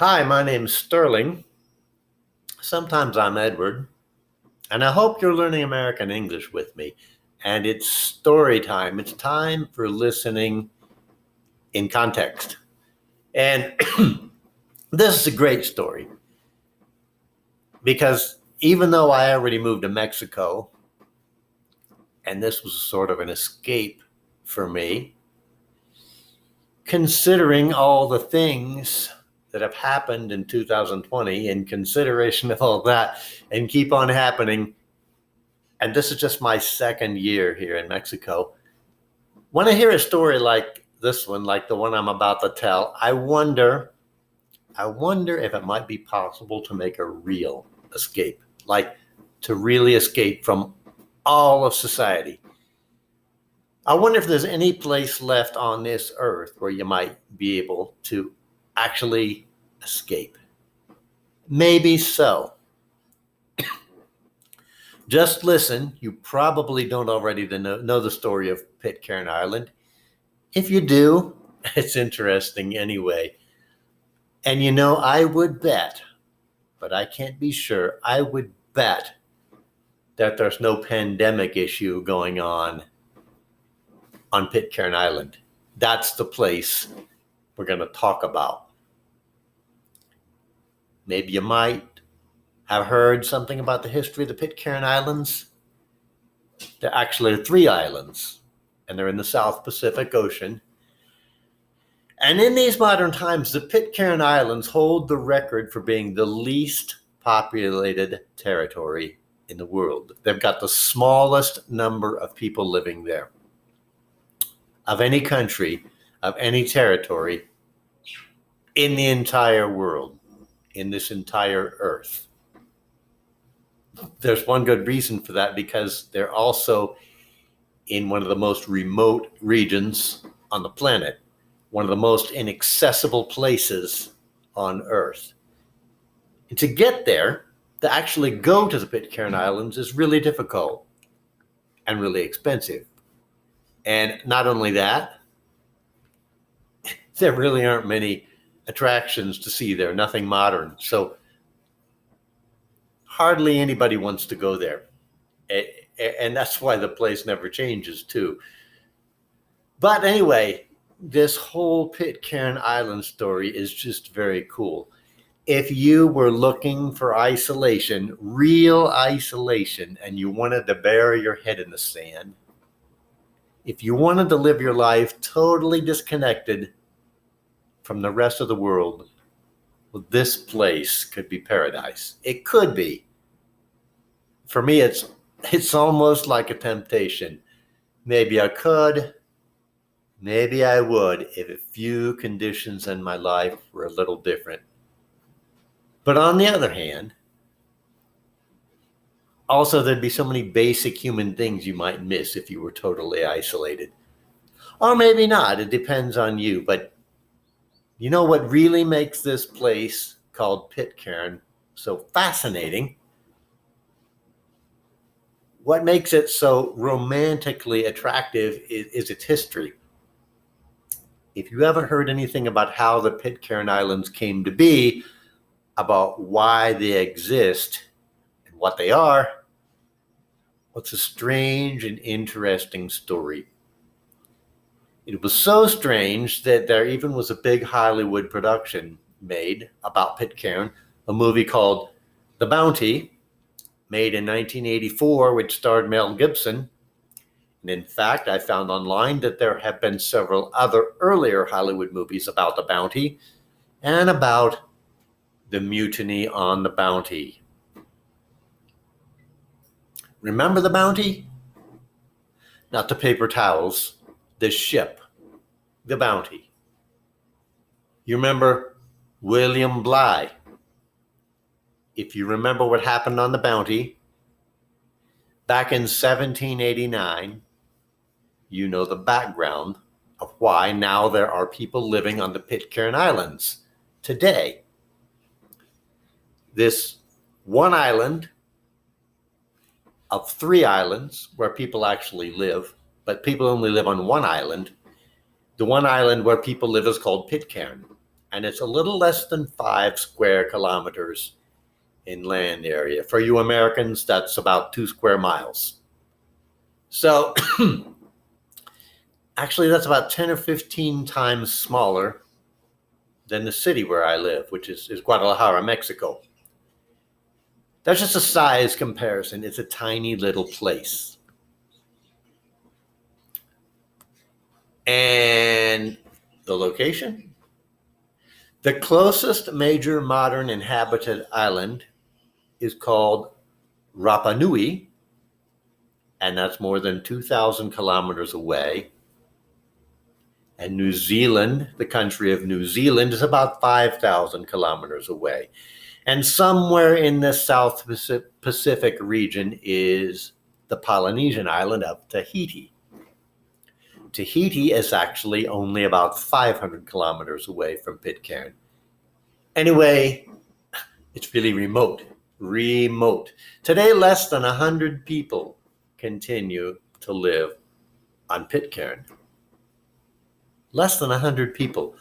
Hi, my name's Sterling. Sometimes I'm Edward, and I hope you're learning American English with me. And it's story time. It's time for listening in context. And this is a great story because even though I already moved to Mexico, and this was sort of an escape for me, considering all the things that have happened in 2020 in consideration of all that and keep on happening. And this is just my second year here in Mexico. When I hear a story like this one, like the one I'm about to tell, I wonder if it might be possible to make a real escape, like to really escape from all of society. I wonder if there's any place left on this earth where you might be able to actually escape. Maybe so. Just listen. You probably don't already know the story of Pitcairn Island. If you do, it's interesting anyway. And I would bet, but I can't be sure, I would bet that there's no pandemic issue going on Pitcairn Island. That's the place we're going to talk about. Maybe you might have heard something about the history of the Pitcairn Islands. There actually are 3 islands, and they're in the South Pacific Ocean. And in these modern times, the Pitcairn Islands hold the record for being the least populated territory in the world. They've got the smallest number of people living there of any country, of any territory in the entire world, in this entire earth. There's one good reason for that, because they're also in one of the most remote regions on the planet, one of the most inaccessible places on earth. And to get there, to actually go to the Pitcairn Islands, is really difficult and really expensive. And not only that, there really aren't many attractions to see there, nothing modern. So hardly anybody wants to go there. And that's why the place never changes too. But anyway, this whole Pitcairn Island story is just very cool. If you were looking for isolation, real isolation, and you wanted to bury your head in the sand, if you wanted to live your life totally disconnected from the rest of the world, well, this place could be paradise. It could be. For me, it's almost like a temptation. Maybe I could, maybe I would, if a few conditions in my life were a little different. But on the other hand, also there'd be so many basic human things you might miss if you were totally isolated. Or maybe not, it depends on you. But you know what really makes this place called Pitcairn so fascinating? What makes it so romantically attractive is its history. If you haven't heard anything about how the Pitcairn Islands came to be, about why they exist and what they are, well, it's a strange and interesting story. It was so strange that there even was a big Hollywood production made about Pitcairn, a movie called The Bounty, made in 1984, which starred Mel Gibson. And in fact, I found online that there have been several other earlier Hollywood movies about the Bounty and about the mutiny on the Bounty. Remember the Bounty? Not the paper towels, the ship, the Bounty. You remember William Bligh? If you remember what happened on the Bounty back in 1789, you know the background of why now there are people living on the Pitcairn Islands today. This one island of 3 islands where people actually live, but people only live on one island. The one island where people live is called Pitcairn. and it's a little less than 5 square kilometers in land area. For you Americans, that's about 2 square miles. So actually, that's about 10 or 15 times smaller than the city where I live, which is Guadalajara, Mexico. That's just a size comparison. It's a tiny little place. And the location? The closest major modern inhabited island is called Rapa Nui, and that's more than 2,000 kilometers away. And New Zealand, the country of New Zealand, is about 5,000 kilometers away. And somewhere in the South Pacific region is the Polynesian island of Tahiti. Tahiti is actually only about 500 kilometers away from Pitcairn. Anyway, it's really remote. Today, less than 100 people continue to live on Pitcairn. Less than 100 people.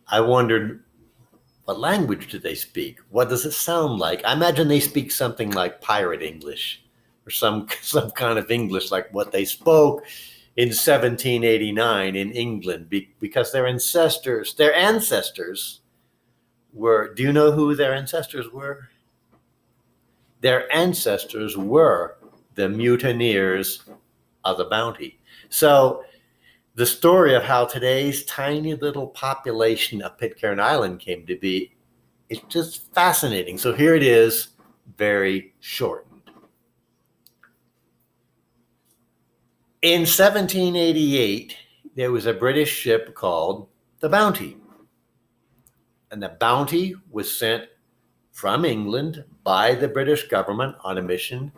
I wondered, what language do they speak? What does it sound like? I imagine they speak something like pirate English, or some kind of English like what they spoke in 1789 in England, because their ancestors were, do you know who their ancestors were? Their ancestors were the mutineers of the Bounty. So the story of how today's tiny little population of Pitcairn Island came to be is just fascinating. So here it is, very shortened. In 1788, there was a British ship called the Bounty. And the Bounty was sent from England by the British government on a mission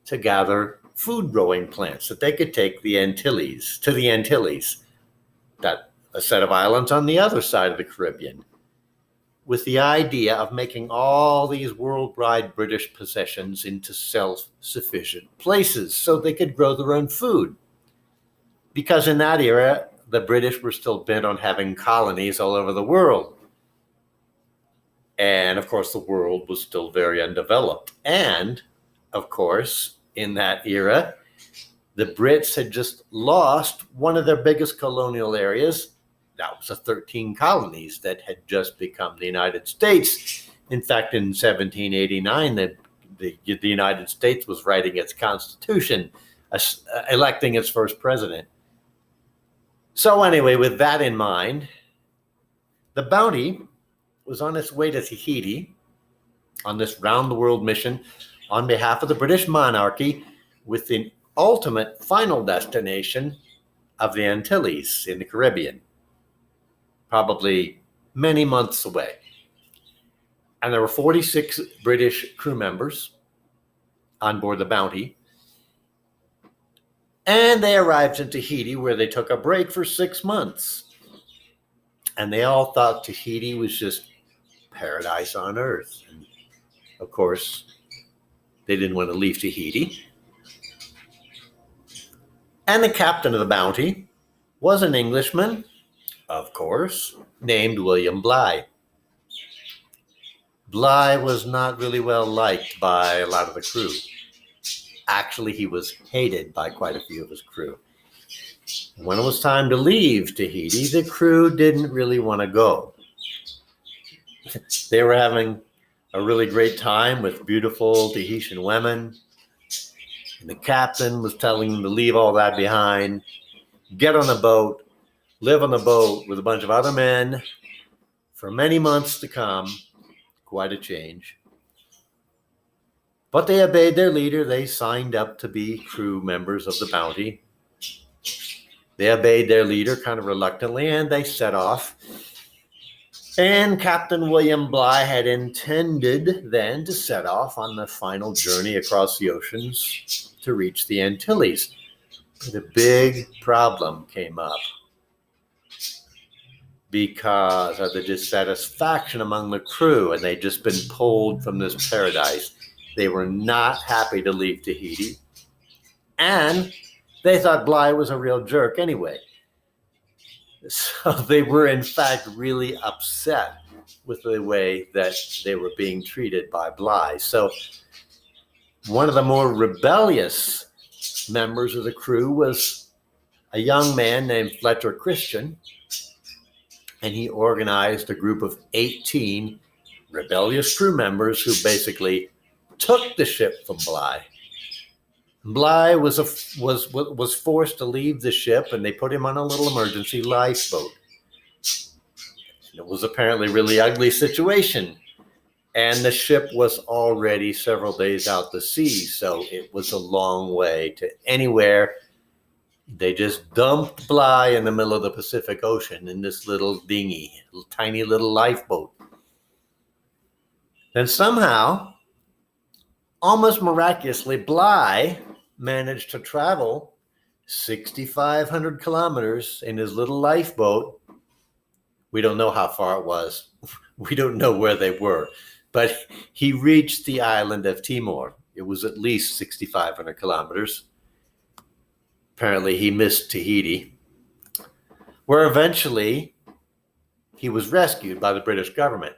to gather food growing plants that they could take to the Antilles, that a set of islands on the other side of the Caribbean, with the idea of making all these worldwide British possessions into self-sufficient places so they could grow their own food. Because in that era, the British were still bent on having colonies all over the world. And of course, the world was still very undeveloped. And of course, in that era, the Brits had just lost one of their biggest colonial areas. That was the 13 colonies that had just become the United States. In fact, in 1789, the United States was writing its constitution, electing its first president. So anyway, with that in mind, the Bounty was on its way to Tahiti on this round-the-world mission on behalf of the British monarchy, with the ultimate final destination of the Antilles in the Caribbean, probably many months away. And there were 46 British crew members on board the Bounty. And they arrived in Tahiti, where they took a break for 6 months. And they all thought Tahiti was just paradise on earth. And of course, they didn't want to leave Tahiti. And the captain of the Bounty was an Englishman, of course, named William Bligh. Bligh was not really well liked by a lot of the crew. Actually, he was hated by quite a few of his crew. When it was time to leave Tahiti, the crew didn't really want to go. They were having a really great time with beautiful Tahitian women. And the captain was telling them to leave all that behind, get on a boat, live on the boat with a bunch of other men for many months to come. Quite a change. But they obeyed their leader. They signed up to be crew members of the Bounty. They obeyed their leader kind of reluctantly, and they set off. And Captain William Bligh had intended then to set off on the final journey across the oceans to reach the Antilles. But a big problem came up because of the dissatisfaction among the crew, and they'd just been pulled from this paradise. They were not happy to leave Tahiti, and they thought Bligh was a real jerk anyway. So they were, in fact, really upset with the way that they were being treated by Bligh. So one of the more rebellious members of the crew was a young man named Fletcher Christian, and he organized a group of 18 rebellious crew members who basically took the ship from Bligh. Bligh was forced to leave the ship, and they put him on a little emergency lifeboat. It was apparently a really ugly situation, and the ship was already several days out to sea, so it was a long way to anywhere. They just dumped Bligh in the middle of the Pacific Ocean in this little dinghy, tiny little lifeboat. Then somehow, almost miraculously, Bligh managed to travel 6,500 kilometers in his little lifeboat. We don't know how far it was. We don't know where they were. But he reached the island of Timor. It was at least 6,500 kilometers. Apparently, he missed Tahiti, where eventually he was rescued by the British government.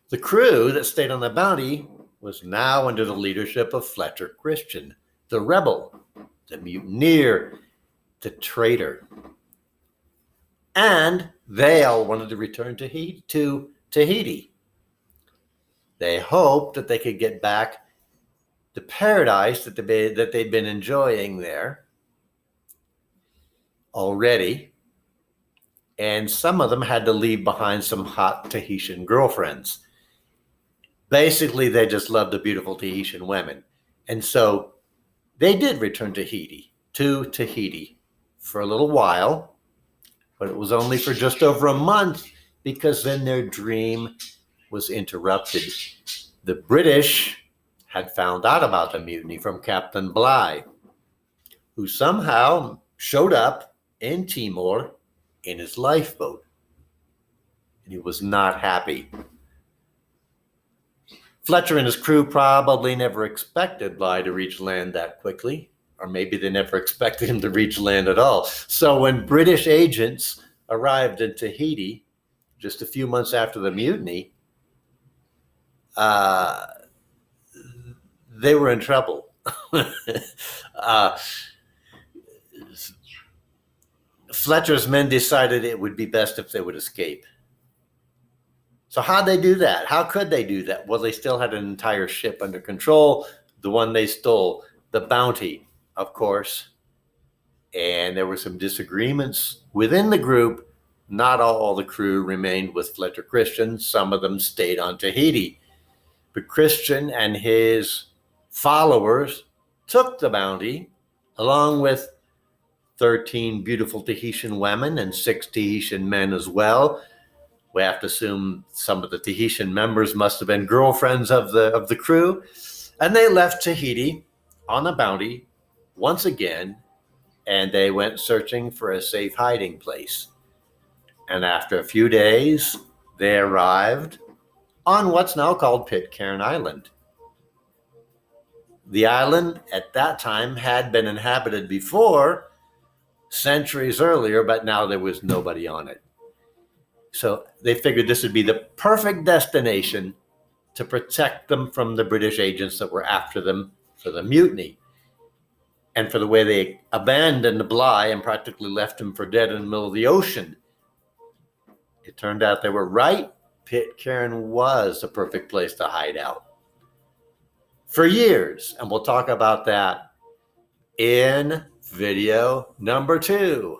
The crew that stayed on the Bounty was now under the leadership of Fletcher Christian, the rebel, the mutineer, the traitor. And they all wanted to return to Tahiti. They hoped that they could get back the paradise that they'd been enjoying there already. And some of them had to leave behind some hot Tahitian girlfriends. Basically, they just loved the beautiful Tahitian women. And so they did return to Tahiti for a little while, but it was only for just over a month, because then their dream was interrupted. The British had found out about the mutiny from Captain Bligh, who somehow showed up in Timor in his lifeboat. And he was not happy. Fletcher and his crew probably never expected Bligh to reach land that quickly, or maybe they never expected him to reach land at all. So when British agents arrived in Tahiti just a few months after the mutiny, they were in trouble. Fletcher's men decided it would be best if they would escape. So how'd they do that? How could they do that? Well, they still had an entire ship under control, the one they stole, the Bounty, of course. And there were some disagreements within the group. Not all the crew remained with Fletcher Christian. Some of them stayed on Tahiti. But Christian and his followers took the Bounty, along with 13 beautiful Tahitian women and 6 Tahitian men as well. We have to assume some of the Tahitian members must have been girlfriends of the crew. And they left Tahiti on the Bounty once again, and they went searching for a safe hiding place. And after a few days, they arrived on what's now called Pitcairn Island. The island at that time had been inhabited before, centuries earlier, but now there was nobody on it. So they figured this would be the perfect destination to protect them from the British agents that were after them for the mutiny. And for the way they abandoned Bligh and practically left him for dead in the middle of the ocean. It turned out they were right. Pitcairn was the perfect place to hide out for years. And we'll talk about that in video number 2.